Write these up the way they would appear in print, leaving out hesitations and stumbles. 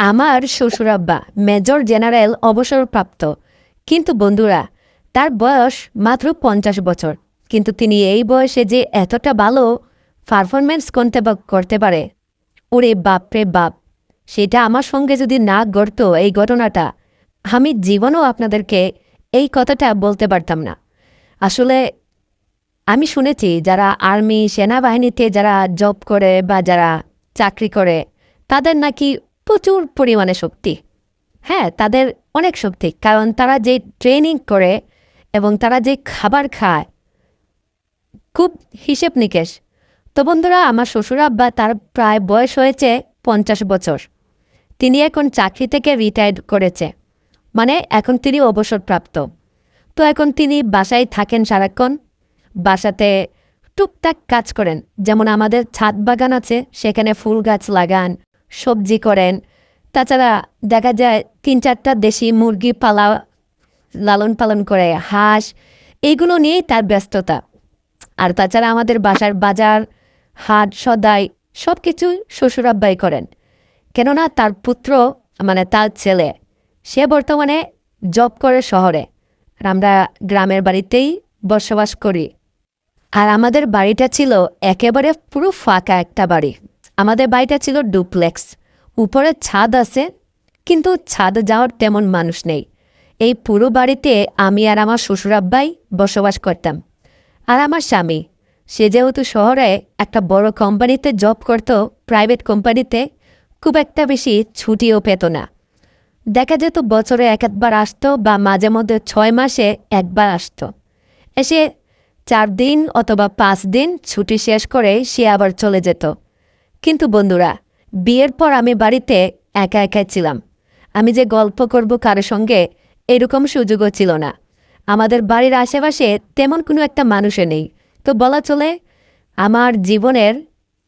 আমার শ্বশুরাব্বা major general অবসরপ্রাপ্ত, কিন্তু বন্ধুরা তার বয়স মাত্র 50 বছর। কিন্তু তিনি এই বয়সে যে এতটা ভালো পারফরমেন্স করতে পারে, ওরে বাপরে বাপ! সেটা আমার সঙ্গে যদি না ঘটতো এই ঘটনাটা, আমি জীবনেও আপনাদেরকে এই কথাটা বলতে পারতাম না। আসলে আমি শুনেছি যারা আর্মি সেনাবাহিনীতে যারা জব করে বা যারা চাকরি করে তাদের নাকি প্রচুর পরিমাণে শক্তি। হ্যাঁ, তাদের অনেক শক্তি, কারণ তারা যে ট্রেনিং করে এবং তারা যে খাবার খায় খুব হিসেব নিকেশ। তো বন্ধুরা, আমার শ্বশুর আব্বা তার প্রায় বয়স হয়েছে 50 বছর। তিনি এখন চাকরি থেকে রিটায়ার্ড করেছে, মানে এখন তিনি অবসরপ্রাপ্ত। তো এখন তিনি বাসায় থাকেন সারাক্ষণ, বাসাতে টুকটাক কাজ করেন। যেমন আমাদের ছাদ বাগান আছে, সেখানে ফুল গাছ লাগান, সবজি করেন। তাছাড়া দেখা যায় 3-4টা দেশি মুরগি লালন পালন করে, হাঁস, এইগুলো নিয়েই তার ব্যস্ততা। আর তাছাড়া আমাদের বাসার বাজার, হাট, সদাই সব কিছুই শ্বশুরাব্বাই করেন। কেননা তার পুত্র, মানে তার ছেলে, সে বর্তমানে জব করে শহরে, আর আমরা গ্রামের বাড়িতেই বসবাস করি। আর আমাদের বাড়িটা ছিল একেবারে পুরো ফাঁকা একটা বাড়ি। আমাদের বাড়িটা ছিল ডুপ্লেক্স, উপরে ছাদ আছে, কিন্তু ছাদ যাওয়ার তেমন মানুষ নেই। এই পুরো বাড়িতে আমি আর আমার শ্বশুরাব্বাই বসবাস করতাম। আর আমার স্বামী, সে যেহেতু শহরে একটা বড় কোম্পানিতে জব করত, প্রাইভেট কোম্পানিতে, খুব একটা বেশি ছুটিও পেত না। দেখা যেত বছরে 1-1বার আসতো, বা মাঝে মধ্যে 6 মাসে 1বার আসতো। এসে 4 দিন অথবা 5 দিন ছুটি শেষ করে সে আবার চলে যেত। কিন্তু বন্ধুরা, বিয়ের পর আমি বাড়িতে একা একাই ছিলাম। আমি যে গল্প করব কারো সঙ্গে, এরকম সুযোগও ছিল না। আমাদের বাড়ির আশেপাশে তেমন কোনো একটা মানুষে নেই। তো বলা চলে আমার জীবনের,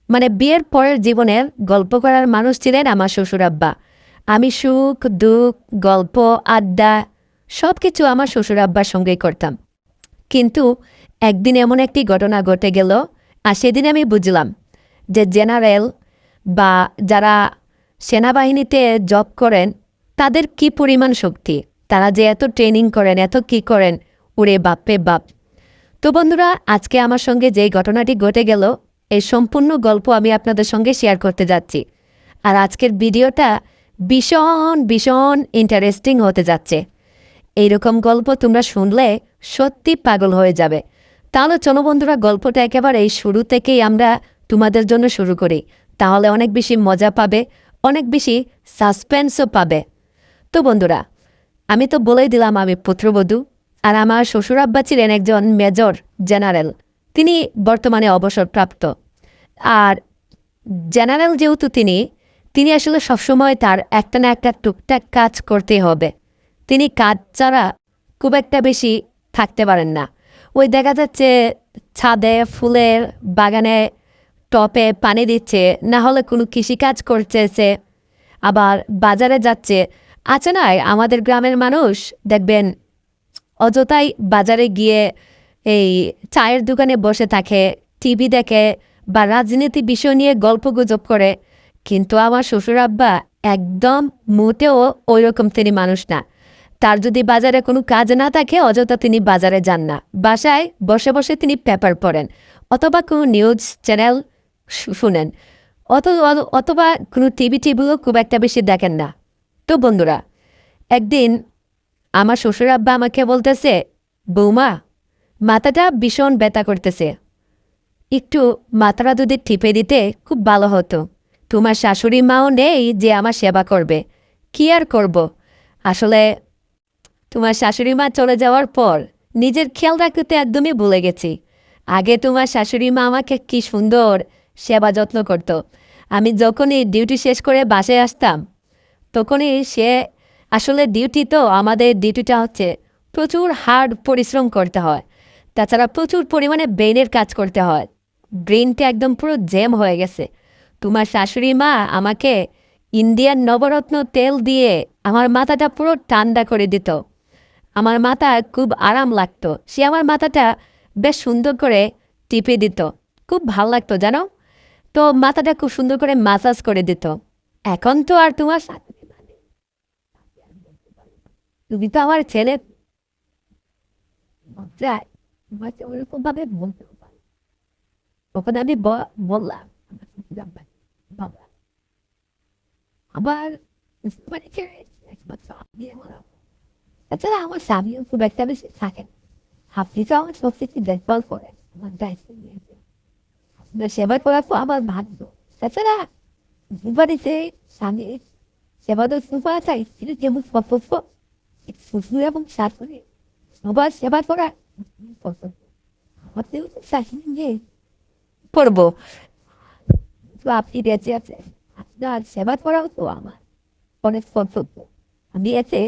মানে বিয়ের পরের জীবনের গল্প করার মানুষ ছিলেন আমার শ্বশুরাব্বা। আমি সুখ দুঃখ, গল্প, আড্ডা সব কিছু আমার শ্বশুরাব্বার সঙ্গেই করতাম। কিন্তু একদিন এমন একটি ঘটনা ঘটে গেল, আর সেদিন আমি বুঝলাম যে জেনারেল বা যারা সেনাবাহিনীতে জব করেন তাদের কি পরিমাণ শক্তি, তারা যে এত ট্রেনিং করেন, এত কি করেন, ওরে বাপরে বাপ! তো বন্ধুরা, আজকে আমার সঙ্গে যে ঘটনাটি ঘটে গেল, এই সম্পূর্ণ গল্প আমি আপনাদের সঙ্গে শেয়ার করতে যাচ্ছি। আর আজকের ভিডিওটা ভীষণ ভীষণ ইন্টারেস্টিং হতে যাচ্ছে। এইরকম গল্প তোমরা শুনলে সত্যি পাগল হয়ে যাবে। তাহলে চলো বন্ধুরা, গল্পটা একেবারে শুরু থেকেই আমরা তোমাদের জন্য শুরু করি। তাহলে অনেক বেশি মজা পাবে, অনেক বেশি সাসপেন্সও পাবে। তো বন্ধুরা, আমি তো বলেই দিলাম আমি পুত্রবধূ, আর আমার শ্বশুরাব্বা ছিলেন একজন মেজর জেনারেল। তিনি বর্তমানে অবসরপ্রাপ্ত। আর জেনারেল যেহেতু তিনি আসলে সবসময় তার একটা না একটা টুকটাক কাজ করতে হবে। তিনি কাজ ছাড়া খুব একটা বেশি থাকতে পারেন না। ওই দেখা যাচ্ছে ছাদে, ফুলের বাগানে, টপে পানি দিচ্ছে, না হলে কোনো কৃষিকাজ করতেছে, আবার বাজারে যাচ্ছে। আছে না, আমাদের গ্রামের মানুষ দেখবেন অযথাই বাজারে গিয়ে এই চায়ের দোকানে বসে থাকে, টিভি দেখে, বা রাজনীতি বিষয় নিয়ে গল্পগুজব করে। কিন্তু আমার শ্বশুরাব্বা একদম মোটেও ওই রকম তিনি মানুষ না। তার যদি বাজারে কোনো কাজ না থাকে, অযথা তিনি বাজারে যান না। বাসায় বসে বসে তিনি পেপার পড়েন, অথবা কোনো নিউজ চ্যানেল শুনেন, অথবা কোনো টিভিও খুব একটা বেশি দেখেন না। তো বন্ধুরা, একদিন আমার শ্বশুরাব্বা আমাকে বলতেছে, বৌমা, মাথাটা ভীষণ ব্যথা করতেছে, একটু মাথাটা যদি টিপে দিতে খুব ভালো হতো। তোমার শাশুড়ি মাও নেই যে আমার সেবা করবে, কি আর করব। আসলে তোমার শাশুড়ি মা চলে যাওয়ার পর নিজের খেয়াল রাখতে একদমই ভুলে গেছি। আগে তোমার শাশুড়ি মা আমাকে কি সুন্দর সেবা যত্ন করত। আমি যখনই ডিউটি শেষ করে বাসায় আসতাম, তখনই সে, আসলে ডিউটি তো, আমাদের ডিউটিটা হচ্ছে প্রচুর হার্ড পরিশ্রম করতে হয়। তাছাড়া প্রচুর পরিমাণে ব্রেনের কাজ করতে হয়। ব্রেনটা একদম পুরো জ্যাম হয়ে গেছে। তোমার শাশুড়ি মা আমাকে ইন্ডিয়ান নবরত্ন তেল দিয়ে আমার মাথাটা পুরো ঠান্ডা করে দিত। আমার মাথা খুব আরাম লাগতো। সে আমার মাথাটা বেশ সুন্দর করে টিপে দিত, খুব ভাল লাগতো জানো। তো মাথাটা খুব সুন্দর করে মাসাজ করে দিত। এখন তো আর তোমার তুমি তো আমার ছেলে চাই, তোমাকে ওরকম ভাবে বলতে পারি। তখন আমি বললাম আমার শ্বশুর আব্বা, বাবা আবার মানে একমাত্র আমি আমার আব্বা। তাছাড়া আমার স্বামীও খুব একটা বেশি থাকেন, আপনি তো আমার সব কিছু দেখভাল করেন, আমার দায়িত্ব নিয়েছেন, আপনার সেবা করা তো আমার ভাগ্য। তাছাড়া বাড়িতে স্বামী সেবা তো সুপা চাই, কিন্তু যেমন কর্তব্য শ্বশুর এবং শাশুড়ি সবার সেবা করা কর্তব্য। আমাদেরও তো শাশুড়ি নেই করবো, তো আপনি বেঁচে আছেন, আপনার সেবা করাও তো আমার অনেক কর্তব্য। আমি এতে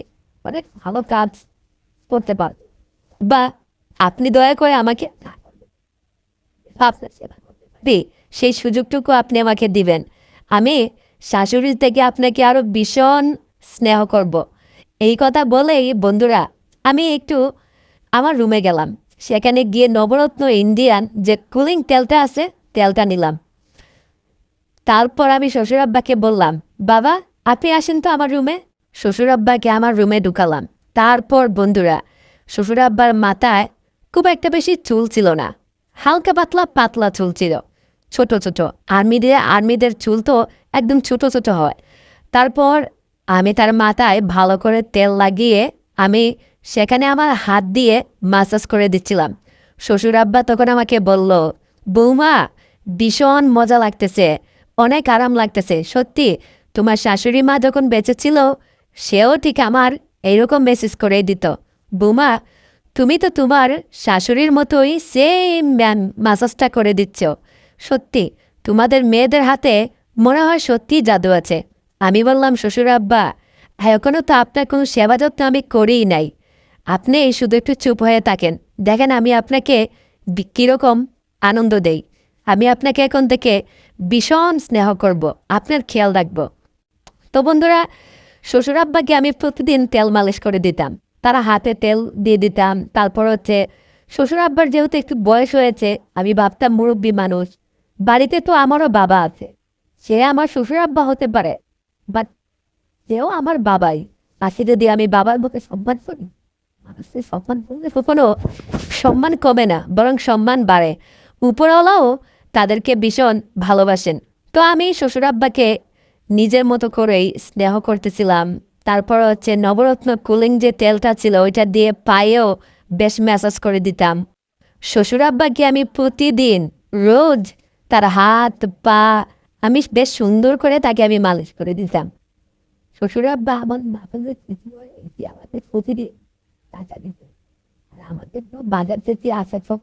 অনেক ভালো কাজ করতে পারব, বা আপনি দয়া করে আমাকে আপনার সেবা করতে পারি, সেই সুযোগটুকু আপনি আমাকে দিবেন। আমি শাশুড়ির থেকে আপনাকে আরো ভীষণ স্নেহ করব। এই কথা বলেই বন্ধুরা আমি একটু আমার রুমে গেলাম, সেখানে গিয়ে নবরত্ন ইন্ডিয়ান যে কুলিং তেলটা আছে তেলটা নিলাম। তারপর আমি শ্বশুর আব্বাকে বললাম, বাবা আপনি আসেন তো আমার রুমে। শ্বশুর আব্বাকে আমার রুমে ঢুকালাম। তারপর বন্ধুরা শ্বশুর আব্বার মাথায় খুব একটা বেশি চুল ছিল না, হালকা পাতলা পাতলা চুল ছিল, ছোট ছোট। আর্মিদের চুল তো একদম ছোট ছোট হয়। তারপর আমি তার মাথায় ভালো করে তেল লাগিয়ে আমি সেখানে আমার হাত দিয়ে মাসাজ করে দিচ্ছিলাম। শ্বশুর আব্বা তখন আমাকে বলল, বৌমা ভীষণ মজা লাগতেছে, অনেক আরাম লাগতেছে, সত্যি তোমার শাশুড়ি মা যখন বেঁচে ছিল সেও ঠিক আমার এইরকম মেসেজ করে দিত। বৌমা তুমি তো তোমার শাশুড়ির মতোই সেম মাসাজটা করে দিচ্ছ, সত্যি তোমাদের মেয়েদের হাতে মনে হয় সত্যি জাদু আছে। আমি বললাম, শ্বশুর আব্বা এখনও তো আপনার কোনো সেবা যত্ন আমি করিই নাই, আপনি শুধু একটু চুপ হয়ে থাকেন, দেখেন আমি আপনাকে কীরকম আনন্দ দেই। আমি আপনাকে এখন থেকে ভীষণ স্নেহ করব, আপনার খেয়াল রাখব। তো বন্ধুরা শ্বশুর আব্বাকে আমি প্রতিদিন তেল মালিশ করে দিতাম, তারা হাতে তেল দিয়ে দিতাম। তারপর হচ্ছে শ্বশুর আব্বার যেহেতু একটু বয়স হয়েছে, আমি ভাবতাম মুরব্বী মানুষ, বাড়িতে তো আমারও বাবা আছে, সে আমার শ্বশুর আব্বা হতে পারে, বাট সেও আমার বাবাই। তাকে যদি আমি বাবার মুখে সম্মান করি, মানুষের সম্মান করলে কখনো সম্মান কমে না, বরং সম্মান বাড়ে। উপরওয়ালাও তাদেরকে ভীষণ ভালোবাসেন। তো আমি শ্বশুর আব্বাকে নিজের মতো করেই স্নেহ করতেছিলাম। তারপর হচ্ছে নবরত্ন কুলিং যে তেলটা ছিল ওইটা দিয়ে পায়েও বেশ ম্যাসাজ করে দিতাম। শ্বশুর আব্বাকে আমি প্রতিদিন রোজ তার হাত পা আমি বেশ সুন্দর করে তাকে আমি মালিশ করে দিতাম। শ্বশুর আব্বা আমার বাবাদের আমাদের প্রতিদিন টাকা দিত, আর আমাদের তো বাজার থেকে আসা সব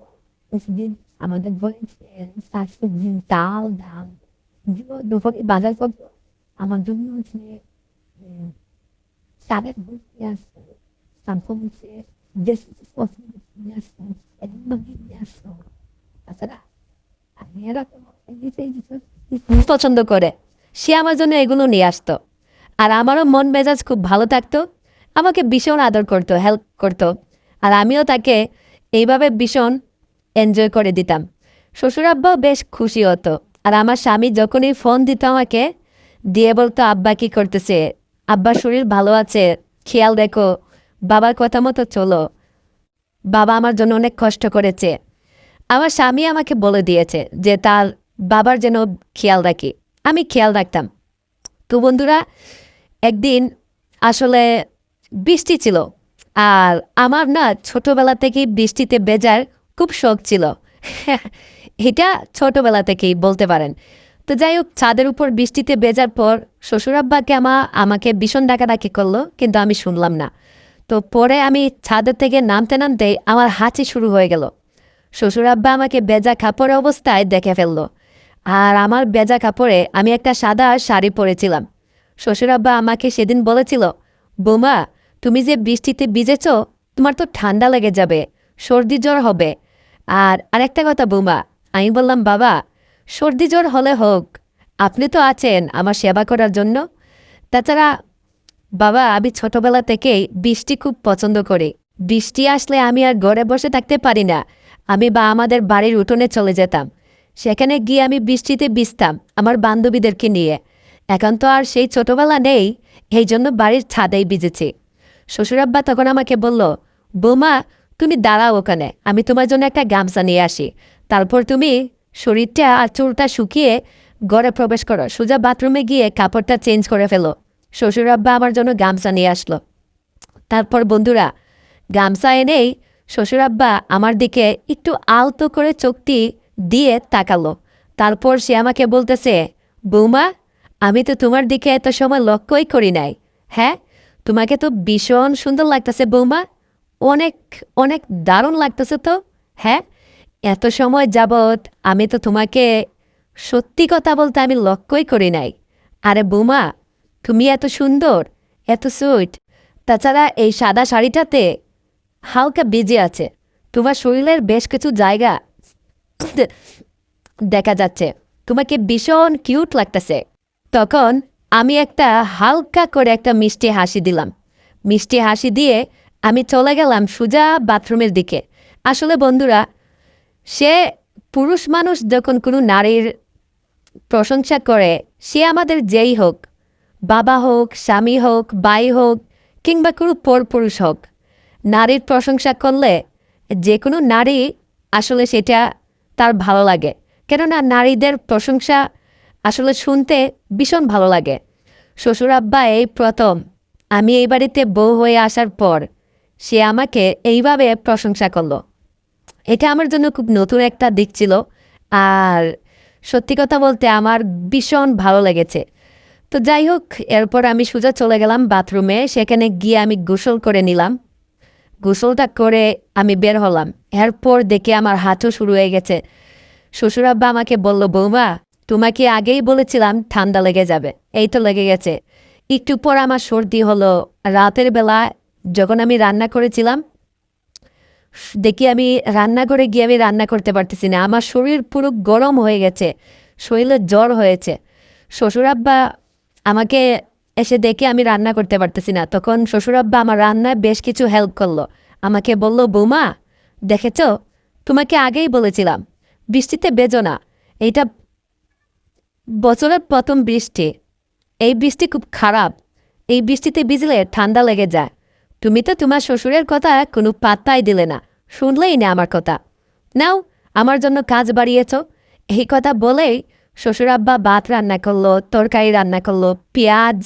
প্রতিদিন আমাদের বলেছেন শাকসবজি ডাল ডাল দুপুরে বাজার করতো, আমার জন্য হচ্ছে চালের বই নিয়ে আসতো, তারপর হচ্ছে যে পছন্দ নিয়ে আসতো, একদম নিয়ে আসতো। তাছাড়া আমি এরকম পছন্দ করে সে আমার জন্য এগুলো নিয়ে আসতো, আর আমারও মন মেজাজ খুব ভালো থাকতো, আমাকে ভীষণ আদর করতো, হেল্প করতো, আর আমিও তাকে এইভাবে ভীষণ এনজয় করে দিতাম। শ্বশুর আব্বাও বেশ খুশি হতো। আর আমার স্বামী যখনই ফোন দিত আমাকে, দিয়ে বলতো আব্বা কি করতেছে, আব্বার শরীর ভালো আছে, খেয়াল রেখো, বাবার কথা মতো চলো, বাবা আমার জন্য অনেক কষ্ট করেছে। আমার স্বামী আমাকে বলে দিয়েছে যে তার বাবার যেন খেয়াল রাখি, আমি খেয়াল রাখতাম। তো বন্ধুরা একদিন আসলে বৃষ্টি ছিল, আর আমার না ছোটবেলা থেকেই বৃষ্টিতে ভেজার খুব শখ ছিল। এটা ছোটবেলা থেকেই বলতে পারেন। তো যাই হোক, ছাদের উপর বৃষ্টিতে ভেজার পর শ্বশুর আব্বাকে আমাকে ভীষণ ডাকাডাকি করলো, কিন্তু আমি শুনলাম না। তো পরে আমি ছাদের থেকে নামতে নামতে আমার হাঁচি শুরু হয়ে গেল। শ্বশুর আব্বা আমাকে ভেজা কাপড় অবস্থায় দেখে ফেললো, আর আমার ভেজা কাপড়ে আমি একটা সাদা শাড়ি পরেছিলাম। শ্বশুর আব্বা আমাকে সেদিন বলেছিল, বৌমা তুমি যে বৃষ্টিতে ভিজেছ, তোমার তো ঠান্ডা লেগে যাবে, সর্দি জ্বর হবে। আর আরেকটা কথা বৌমা, আমি বললাম, বাবা সর্দি জ্বর হলে হোক, আপনি তো আছেন আমার সেবা করার জন্য। তাছাড়া বাবা আমি ছোটবেলা থেকেই বৃষ্টি খুব পছন্দ করি, বৃষ্টি আসলে আমি আর ঘরে বসে থাকতে পারি না, আমি আমাদের বাড়ির উঠোনে চলে যেতাম, সেখানে গিয়ে আমি বৃষ্টিতে ভিজতাম আমার বান্ধবীদেরকে নিয়ে। এখন তো আর সেই ছোটবেলা নেই, এই জন্য বাড়ির ছাদেই ভিজেছি। শ্বশুরাব্বা তখন আমাকে বলল, বৌমা তুমি দাঁড়াও ওখানে, আমি তোমার জন্য একটা গামছা নিয়ে আসি, তারপর তুমি শরীরটা আর চুলটা শুকিয়ে ঘরে প্রবেশ করো, সোজা বাথরুমে গিয়ে কাপড়টা চেঞ্জ করে ফেলো। শ্বশুরাব্বা আমার জন্য গামছা নিয়ে আসলো। তারপর বন্ধুরা, গামছা এনেই শ্বশুরাব্বা আমার দিকে একটু আলতো করে চোখটি দিয়ে তাকালো। তারপর সে আমাকে বলতেছে, বৌমা আমি তো তোমার দিকে এত সময় লক্ষ্যই করি নাই। হ্যাঁ, তোমাকে তো ভীষণ সুন্দর লাগতেছে বৌমা, অনেক অনেক দারুণ লাগতেছে তো। হ্যাঁ, এত সময় যাবৎ আমি তো তোমাকে সত্যি কথা বলতে আমি লক্ষ্যই করি নাই। আরে বৌমা, তুমি এত সুন্দর, এত সুইট, তাছাড়া এই সাদা শাড়িটাতে হালকা বেজে আছে, তোমার শরীরের বেশ কিছু জায়গা দেখা যাচ্ছে, তোমাকে ভীষণ কিউট লাগতেছে। তখন আমি একটা হালকা করে একটা মিষ্টি হাসি দিলাম। মিষ্টি হাসি দিয়ে আমি চলে গেলাম সোজা বাথরুমের দিকে। আসলে বন্ধুরা, সে পুরুষ মানুষ যখন কোনো নারীর প্রশংসা করে, সে আমাদের যেই হোক, বাবা হোক, স্বামী হোক, ভাই হোক, কিংবা কোনো পরপুরুষ হোক, নারীর প্রশংসা করলে যে কোনো নারী আসলে সেটা তার ভালো লাগে। কেননা নারীদের প্রশংসা আসলে শুনতে ভীষণ ভালো লাগে। শ্বশুরাব্বা এই প্রথম আমি এই বাড়িতে বউ হয়ে আসার পর সে আমাকে এইভাবে প্রশংসা করলো। এটা আমার জন্য খুব নতুন একটা দিক ছিল, আর সত্যি কথা বলতে আমার ভীষণ ভালো লেগেছে। তো যাই হোক, এরপর আমি সোজা চলে গেলাম বাথরুমে। সেখানে গিয়ে আমি গোসল করে নিলাম। গোসলটা করে আমি বের হলাম। এরপর দেখে আমার হাঁটু শুরু হয়ে গেছে। শ্বশুরাব্বা আমাকে বলল, বৌমা তোমাকে আগেই বলেছিলাম ঠান্ডা লেগে যাবে, এই তো লেগে গেছে। একটু পর আমার সর্দি হলো। রাতের বেলা যখন আমি রান্না করেছিলাম, দেখি আমি রান্নাঘরে গিয়ে আমি রান্না করতে পারতেছি না, আমার শরীর পুরো গরম হয়ে গেছে, শরীরে জ্বর হয়েছে। শ্বশুরাব্বা আমাকে এসে দেখে আমি রান্না করতে পারতেছি না, তখন শ্বশুরাব্বা আমার রান্নায় বেশ কিছু হেল্প করলো। আমাকে বলল, বৌমা দেখেছ, তোমাকে আগেই বলেছিলাম বৃষ্টিতে বেজো না, এইটা বছরের প্রথম বৃষ্টি, এই বৃষ্টি খুব খারাপ, এই বৃষ্টিতে ভিজলে ঠান্ডা লেগে যায়। তুমি তো তোমার শ্বশুরের কথা কোনো পাত্তাই দিলে না, শুনলেই না আমার কথা। নাও, আমার জন্য কাজ বাড়িয়েছ। এই কথা বলেই শ্বশুরাব্বা ভাত রান্না করলো, তরকারি রান্না করলো, পেঁয়াজ,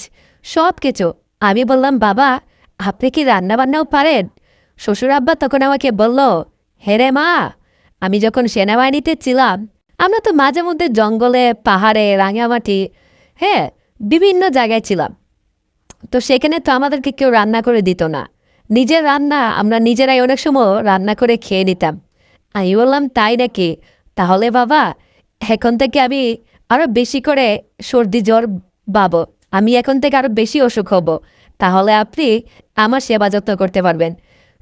সব কিছু। আমি বললাম, বাবা আপনি কি রান্না বান্নাও পারেন? শ্বশুরাব্বা তখন আমাকে বলল, হেরে মা, আমি যখন সেনাবাহিনীতে ছিলাম, আমরা তো মাঝে মধ্যে জঙ্গলে, পাহাড়ে, রাঙামাটি, হ্যাঁ বিভিন্ন জায়গায় ছিলাম, তো সেখানে তো আমাদেরকে কেউ রান্না করে দিত না, নিজের রান্না আমরা নিজেরাই অনেক সময় রান্না করে খেয়ে নিতাম। আমি বললাম, তাই নাকি? তাহলে বাবা এখন থেকে আমি আরও বেশি করে সর্দি জ্বর পাবো, আমি এখন থেকে আরও বেশি অসুখ হব, তাহলে আপনি আমার সেবা যত্ন করতে পারবেন।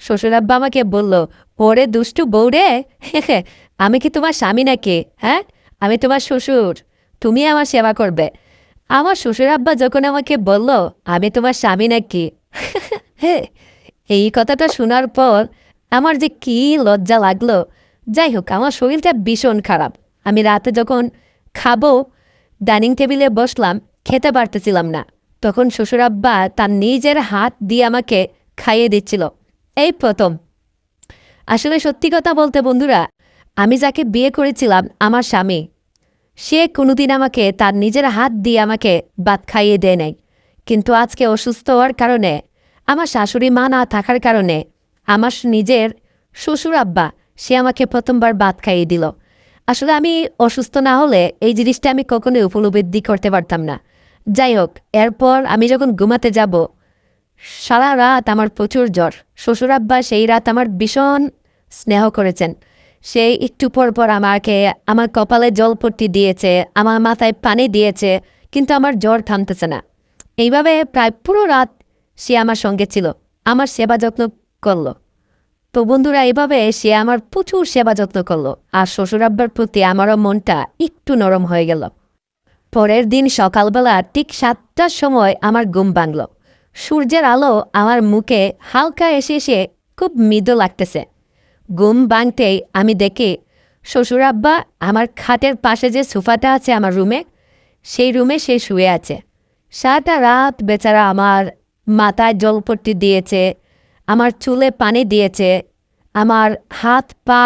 শ্বশুরাব্বা আমাকে বলল, ওরে দুষ্টু বউ রে, আমি কি তোমার স্বামী নাকি? হ্যাঁ, আমি তোমার শ্বশুর, তুমি আমার সেবা করবে। আমার শ্বশুরাব্বা যখন আমাকে বলল আমি তোমার স্বামী নাকি, হ্যাঁ, এই কথাটা শোনার পর আমার যে কি লজ্জা লাগলো। যাই হোক, আমার শরীরটা ভীষণ খারাপ। আমি রাতে যখন খাবো, ডাইনিং টেবিলে বসলাম, খেতে পারতেছিলাম না। তখন শ্বশুরাব্বা তার নিজের হাত দিয়ে আমাকে খাইয়ে দিচ্ছিল, এই প্রথম। আসলে সত্যি কথা বলতে বন্ধুরা, আমি যাকে বিয়ে করেছিলাম, আমার স্বামী, সে কোনোদিন আমাকে তার নিজের হাত দিয়ে আমাকে ভাত খাইয়ে দেয় নাই। কিন্তু আজকে অসুস্থ হওয়ার কারণে, আমার শাশুড়ি মা না থাকার কারণে, আমার নিজের শ্বশুর আব্বা সে আমাকে প্রথমবার ভাত খাইয়ে দিল। আসলে আমি অসুস্থ না হলে এই জিনিসটা আমি কখনোই উপলব্ধি করতে পারতাম না। যাই হোক, এরপর আমি যখন ঘুমাতে যাব, সারা রাত আমার প্রচুর জ্বর। শ্বশুর আব্বা সেই রাত আমার ভীষণ স্নেহ করেছেন। সে একটু পর পর আমাকে আমার কপালে জলপট্টি দিয়েছে, আমার মাথায় পানি দিয়েছে, কিন্তু আমার জ্বর থামতেছে না। এইভাবে প্রায় পুরো রাত সে আমার সঙ্গে ছিল, আমার সেবা যত্ন করলো। তো বন্ধুরা, এইভাবে সে আমার প্রচুর সেবা যত্ন করলো, আর শ্বশুরাব্বার প্রতি আমারও মনটা একটু নরম হয়ে গেল। পরের দিন সকালবেলা ঠিক 7টার সময় আমার ঘুম ভাঙল। সূর্যের আলো আমার মুখে হালকা এসে এসে খুব মৃদু লাগতেছে। ঘুম ভাঙতেই আমি দেখি শ্বশুরাব্বা আমার খাটের পাশে যে সোফাটা আছে আমার রুমে, সেই রুমে সে শুয়ে আছে। সারাটা রাত বেচারা আমার মাথায় জলপট্টি দিয়েছে, আমার চুলে পানি দিয়েছে, আমার হাত পা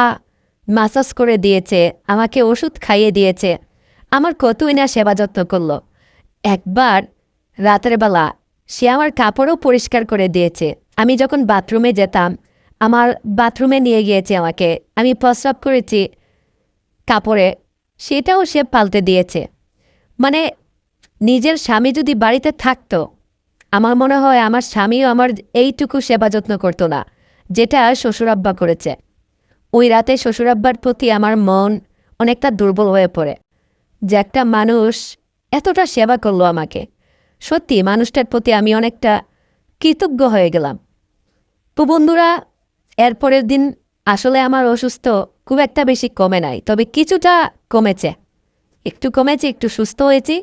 মাসাজ করে দিয়েছে, আমাকে ওষুধ খাইয়ে দিয়েছে, আমার কতই না সেবা যত্ন করলো। একবার রাতের বেলা সে আমার কাপড়ও পরিষ্কার করে দিয়েছে। আমি যখন বাথরুমে যেতাম, আমার বাথরুমে নিয়ে গিয়েছে আমাকে, আমি প্রস্রাব করেছি কাপড়ে, সেটাও সে পাল্টে দিয়েছে। মানে নিজের স্বামী যদি বাড়িতে থাকতো, আমার মনে হয় আমার স্বামীও আমার এইটুকু সেবা যত্ন করতো না, যেটা শ্বশুরাব্বা করেছে। ওই রাতে শ্বশুরাব্বার প্রতি আমার মন অনেকটা দুর্বল হয়ে পড়ে, যে একটা মানুষ এতটা সেবা করলো আমাকে। সত্যি মানুষটার প্রতি আমি অনেকটা কৃতজ্ঞ হয়ে গেলাম। তো বন্ধুরা, এরপরের দিন আসলে আমার অসুস্থ খুব একটা বেশি কমে নাই, তবে কিছুটা কমেছে, একটু কমেছে, একটু সুস্থ হয়েছি।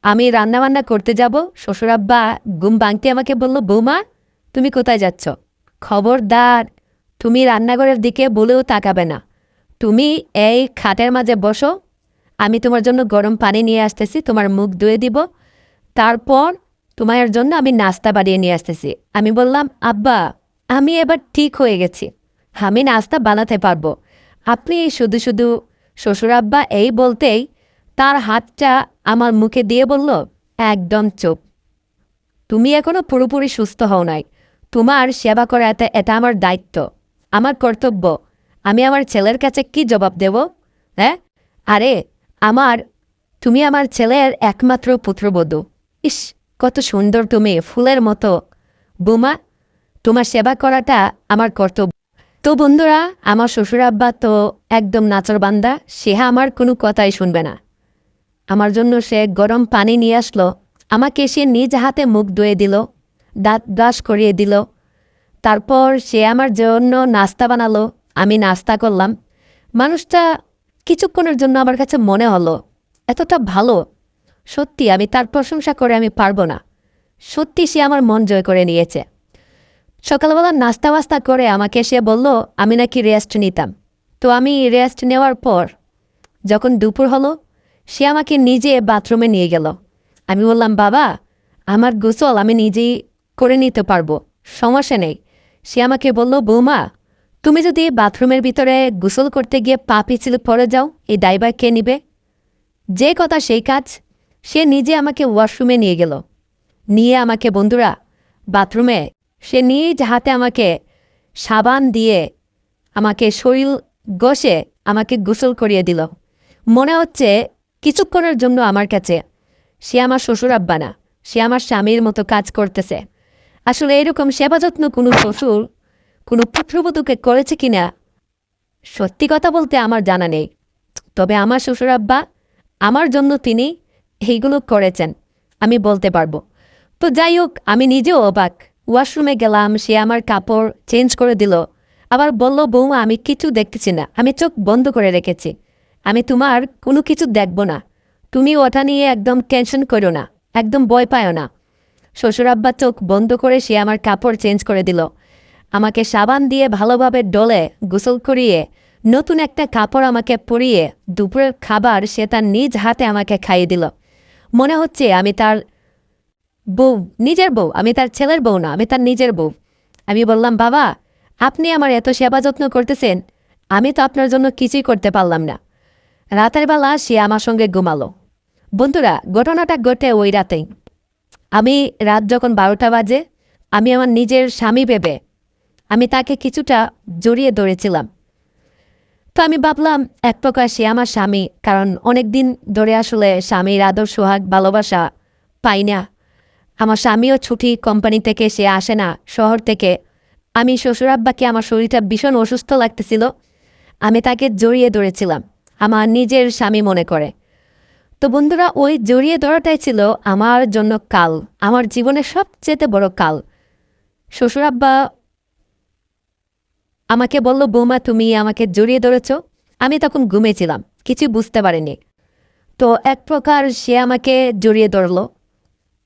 আমি রান্নাবান্না করতে যাব, শ্বশুরাব্বা ঘুম ভাঙতে আমাকে বলল, বৌমা তুমি কোথায় যাচ্ছ? খবরদার তুমি রান্নাঘরের দিকে বলেও তাকাবে না, তুমি এই খাটের মাঝে বসো, আমি তোমার জন্য গরম পানি নিয়ে আসতেছি, তোমার মুখ ধুয়ে দিব, তারপর তোমার জন্য আমি নাস্তা বানিয়ে নিয়ে আসতেছি। আমি বললাম, আব্বা আমি এবার ঠিক হয়ে গেছি, আমি নাস্তা বানাতে পারবো। আপনি শুধু শুধু শ্বশুরাব্বা এই বলতেই তার হাতটা আমার মুখে দিয়ে বলল, একদম চুপ, তুমি এখনো পুরোপুরি সুস্থ হও নাই, তোমার সেবা করা এটা আমার দায়িত্ব, আমার কর্তব্য। আমি আমার ছেলের কাছে কি জবাব দেব? হ্যাঁ, আরে তুমি আমার ছেলের একমাত্র পুত্রবধূ। ইস, কত সুন্দর তুমি, ফুলের মতো। বৌমা, তোমার সেবা করাটা আমার কর্তব্য। তো বন্ধুরা, আমার শ্বশুরাব্বা তো একদম নাচরবান্দা, সে আমার কোনো কথাই শুনবে না। আমার জন্য সে গরম পানি নিয়ে আসলো, আমাকে সে নিজ হাতে মুখ ধুয়ে দিল, দাঁত ব্রাশ করিয়ে দিল, তারপর সে আমার জন্য নাস্তা বানালো, আমি নাস্তা করলাম। মানুষটা কিছুক্ষণের জন্য আমার কাছে মনে হলো এতটা ভালো, সত্যি আমি তার প্রশংসা করে আমি পারবো না। সত্যি সে আমার মন জয় করে নিয়েছে। সকালবেলা নাস্তা বাস্তা করে আমাকে সে বলল আমি নাকি রেস্ট নিতাম। তো আমি রেস্ট নেওয়ার পর যখন দুপুর হলো, সে আমাকে নিজে বাথরুমে নিয়ে গেল। আমি বললাম, বাবা আমার গোসল আমি নিজেই করে নিতে পারবো, সমস্যা নেই। সে আমাকে বলল, বৌমা তুমি যদি বাথরুমের ভিতরে গোসল করতে গিয়ে পা পিছলে পড়ে যাও, এই দায়ভার কে নিবে? যে কথা সেই কাজ, সে নিজে আমাকে ওয়াশরুমে নিয়ে গেল। নিয়ে আমাকে বন্ধুরা বাথরুমে সে নিজ হাতে আমাকে সাবান দিয়ে আমাকে শরীর ঘষে আমাকে গোসল করিয়ে দিল। মনে হচ্ছে কিছুক্ষণের জন্য আমার কাছে সে আমার শ্বশুরাব্বা না, সে আমার স্বামীর মতো কাজ করতেছে। আসলে এরকম সেবা যত্ন কোনো শ্বশুর কোনো পুত্রবধূকে করেছে কিনা সত্যি কথা বলতে আমার জানা নেই। তবে আমার শ্বশুরাব্বা আমার জন্য তিনি এইগুলো করেছেন, আমি বলতে পারবো। তো যাই হোক, আমি নিজেও অবাক। ওয়াশরুমে গেলাম, সে আমার কাপড় চেঞ্জ করে দিল, আবার বলল, বৌমা আমি কিছু দেখতেছি না, আমি চোখ বন্ধ করে রেখেছি, আমি তোমার কোনো কিছু দেখব না, তুমি ওটা নিয়ে একদম টেনশন করো না, একদম ভয় পায়ও না। শ্বশুরাব্বা চোখ বন্ধ করে সে আমার কাপড় চেঞ্জ করে দিল, আমাকে সাবান দিয়ে ভালোভাবে ডলে গোসল করিয়ে নতুন একটা কাপড় আমাকে পরিয়ে দুপুরের খাবার সে তার নিজ হাতে আমাকে খাইয়ে দিল। মনে হচ্ছে আমি তার বউ, নিজের বউ, আমি তার ছেলের বউ না, আমি তার নিজের বউ। আমি বললাম, বাবা আপনি আমার এত সেবা যত্ন করতেছেন, আমি তো আপনার জন্য কিছুই করতে পারলাম না। রাতের বেলা সে আমার সঙ্গে ঘুমালো। বন্ধুরা, ঘটনাটা ঘটে ওই রাতেই। আমি রাত যখন 12টা বাজে, আমি আমার নিজের স্বামী ভেবে আমি তাকে কিছুটা জড়িয়ে ধরেছিলাম। তো আমি ভাবলাম এক প্রকার সে আমার স্বামী, কারণ অনেক দিন ধরে আসলে স্বামীর আদর সোহাগ ভালোবাসা পাই না। আমার স্বামীও ছুটি কোম্পানি থেকে, সে আসে না শহর থেকে। আমি শ্বশুরাব্বাকে আমার শরীরটা ভীষণ অসুস্থ লাগতেছিল, আমি তাকে জড়িয়ে ধরেছিলাম আমার নিজের স্বামী মনে করে। তো বন্ধুরা, ওই জড়িয়ে ধরাটাই ছিল আমার জন্য কাল, আমার জীবনের সবচেয়ে বড় কাল। শ্বশুরাব্বা আমাকে বলল, বৌমা তুমি আমাকে জড়িয়ে ধরেছ। আমি তখন ঘুমেছিলাম, কিছু বুঝতে পারিনি। তো এক প্রকার সে আমাকে জড়িয়ে ধরল,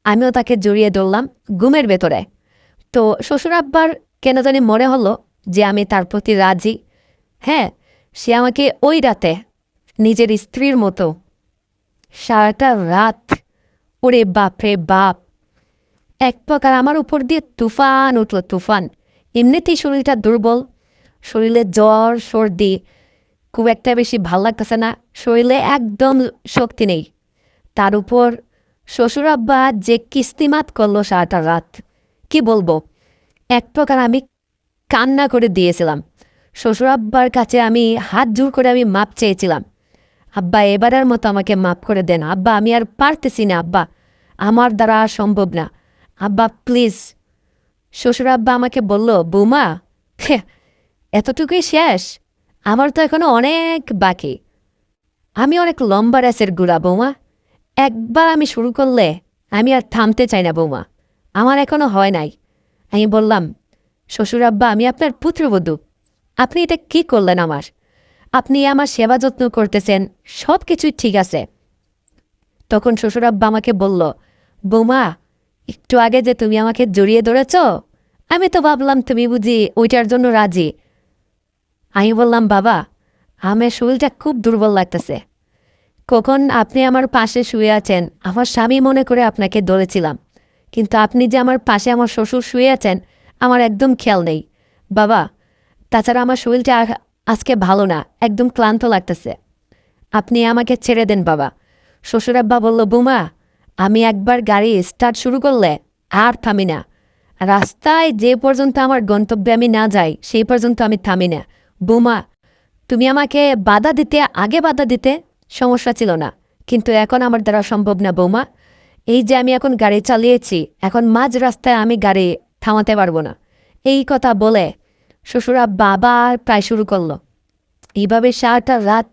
আমিও তাকে জড়িয়ে ধরলাম ঘুমের ভেতরে। তো শ্বশুরাব্বার কেন জানি মনে হলো যে আমি তার প্রতি রাজি। হ্যাঁ, সে আমাকে ওই রাতে নিজের স্ত্রীর মতো সারাটা রাত, ওরে বাপরে বাপ, এক প্রকার আমার উপর দিয়ে তুফান উঠল, তুফান। এমনিতেই শরীরটা দুর্বল, শরীরে জ্বর সর্দি, খুব একটা বেশি ভাল লাগতেছে না, শরীরে একদম শক্তি নেই। তার উপর শ্বশুর আব্বা যে কিস্তিমাত করলো সারাটা রাত, কি বলবো। এক প্রকার আমি কান্না করে দিয়েছিলাম। শ্বশুর আব্বার কাছে আমি হাত জোর করে আমি মাপ চেয়েছিলাম, আব্বা এবারের মতো আমাকে মাপ করে দেন আব্বা, আমি আর পারতেছি না আব্বা, আমার দ্বারা আর সম্ভব না আব্বা, প্লিজ। শ্বশুর আব্বা আমাকে বলল, বৌমা এতটুকুই শেষ? আমার তো এখনো অনেক বাকি, আমি অনেক লম্বা রেসের গুড়া বৌমা, একবার আমি শুরু করলে আমি আর থামতে চাই না বৌমা, আমার এখনো হয় নাই। আমি বললাম, শ্বশুর আব্বা আমি আপনার পুত্রবধূ, আপনি এটা কি করলেন আমার? আপনি আমার সেবা যত্ন করতেছেন, সব কিছুই ঠিক আছে। তখন শ্বশুর আব্বা আমাকে বলল, বৌমা একটু আগে যে তুমি আমাকে জড়িয়ে ধরেছ, আমি তো ভাবলাম তুমি বুঝি ওইটার জন্য রাজি। আমি বললাম, বাবা আমার শরীরটা খুব দুর্বল লাগতেছে, কখন আপনি আমার পাশে শুয়ে আছেন আমার স্বামী মনে করে আপনাকে ধরেছিলাম, কিন্তু আপনি যে আমার পাশে আমার শ্বশুর শুয়ে আছেন আমার একদম খেয়াল নেই বাবা। তাছাড়া আমার শরীরটা আজকে ভালো না, একদম ক্লান্ত লাগতেছে, আপনি আমাকে ছেড়ে দেন বাবা। শ্বশুর আব্বা বলল, বৌমা আমি একবার গাড়ি স্টার্ট শুরু করলে আর থামি না, রাস্তায় যে পর্যন্ত আমার গন্তব্যে আমি না যাই সেই পর্যন্ত আমি থামি না। বৌমা তুমি আমাকে বাধা দিতে, আগে বাধা দিতে সমস্যা ছিল না, কিন্তু এখন আমার দ্বারা সম্ভব না বৌমা। এই যে আমি এখন গাড়ি চালিয়েছি, এখন মাঝ রাস্তায় আমি গাড়ি থামাতে পারবো না। এই কথা বলে শ্বশুর আব্বা আবার প্রায় শুরু করলো। এইভাবে সারাটা রাত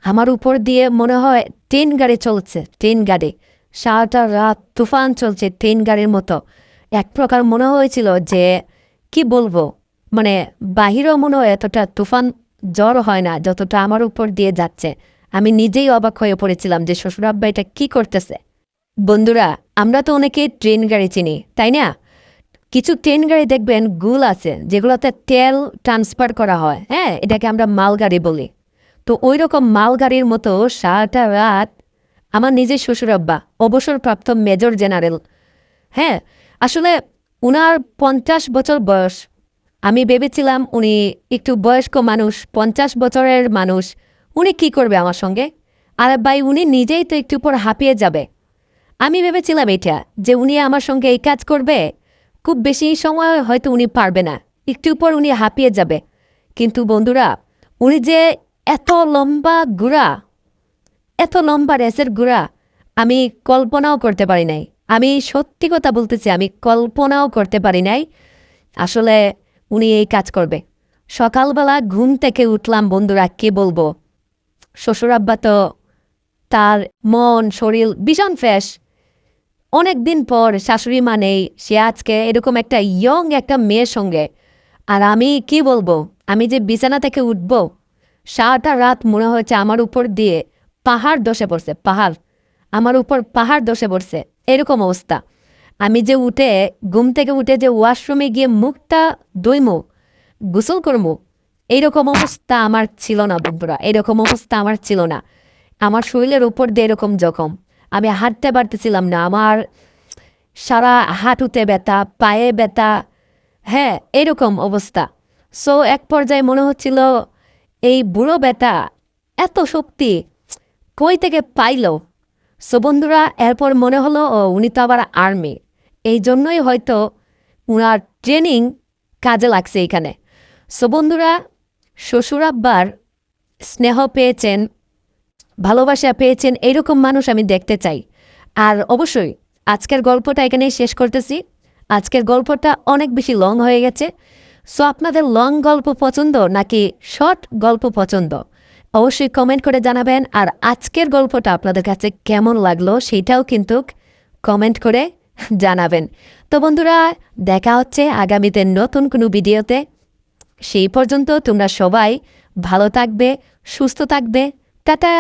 আমার উপর দিয়ে মনে হয় ট্রেন গাড়ি চলছে, ট্রেন গাড়ি সারাটা রাত তুফান চলছে ট্রেন গাড়ির মতো। এক প্রকার মনে হয়েছিল যে কি বলবো, মানে বাহিরেও মনে হয় এতটা তুফান জ্বর হয় না যতটা আমার উপর দিয়ে যাচ্ছে। আমি নিজেই অবাক হয়ে পড়েছিলাম যে শ্বশুর আব্বা এটা কী করতেছে। বন্ধুরা আমরা তো অনেকে ট্রেন গাড়ি চিনি তাই না? কিছু ট্রেন গাড়ি দেখবেন গুল আছে যেগুলোতে তেল ট্রান্সফার করা হয়, হ্যাঁ এটাকে আমরা মালগাড়ি বলি। তো ওই রকম মালগাড়ির মতো সারাটা রাত আমার নিজের শ্বশুর আব্বা, অবসরপ্রাপ্ত মেজর জেনারেল, হ্যাঁ আসলে উনার 50 বছর বয়স। আমি ভেবেছিলাম উনি একটু বয়স্ক মানুষ, 50 বছরের মানুষ, উনি কি করবে আমার সঙ্গে? আরে ভাই উনি নিজেই তো একটু পর হাঁপিয়ে যাবে। আমি ভেবেছিলাম এটা যে উনি আমার সঙ্গে এই কাজ করবে, খুব বেশি সময় হয়তো উনি পারবে না, একটু পর উনি হাঁপিয়ে যাবে। কিন্তু বন্ধুরা উনি যে এত লম্বা গুড়া, এত লম্বা রেসের গুড়া আমি কল্পনাও করতে পারি নাই। আমি সত্যি কথা বলতেছি, আমি কল্পনাও করতে পারি নাই আসলে উনি এই কাজ করবে। সকালবেলা ঘুম থেকে উঠলাম বন্ধুরা, কে বলবো, শ্বশুর আব্বা তো তার মন শরীর ভীষণ ফ্রেশ। অনেক দিন পর শাশুড়ি মা নেই, সে আজকে এরকম একটা ইয়ং একটা মেয়ের সঙ্গে। আর আমি কি বলবো, আমি যে বিছানা থেকে উঠব সারাটা রাত মনে হয়েছে আমার উপর দিয়ে পাহাড় ধসে পড়ছে, পাহাড় আমার উপর পাহাড় ধসে পড়ছে, এরকম অবস্থা। আমি যে উঠে ঘুম থেকে উঠে যে ওয়াশরুমে গিয়ে মুখটা ধুইমু, গোসল করবো, এইরকম অবস্থা আমার ছিল না বন্ধুরা, এরকম অবস্থা আমার ছিল না। আমার শরীরের উপর দিয়ে এরকম জখম, আমি হাঁটতে পারতেছিলাম না, আমার সারা হাঁটুতে ব্যথা, পায়ে ব্যথা, হ্যাঁ এরকম অবস্থা। সো এক পর্যায়ে মনে হচ্ছিল এই বুড়ো ব্যথা এত শক্তি কই থেকে পাইল। সো বন্ধুরা এরপর মনে হলো ও উনি তো আবার আর্মি, এই জন্যই হয়তো উনার ট্রেনিং কাজে লাগছে এখানে। সো বন্ধুরা শ্বশুর আব্বার স্নেহ পেয়েছেন, ভালোবাসা পেয়েছেন, এইরকম মানুষ আমি দেখতে চাই। আর অবশ্যই আজকের গল্পটা এখানেই শেষ করতেছি। আজকের গল্পটা অনেক বেশি লং হয়ে গেছে। সো আপনাদের লং গল্প পছন্দ নাকি শর্ট গল্প পছন্দ অবশ্যই কমেন্ট করে জানাবেন। আর আজকের গল্পটা আপনাদের কাছে কেমন লাগলো সেটাও কিন্তু কমেন্ট করে জানাবেন। তো বন্ধুরা দেখা হচ্ছে আগামীতে নতুন কোনো ভিডিওতে। সেই পর্যন্ত তোমরা সবাই ভালো থাকবে, সুস্থ থাকবে। টাটা।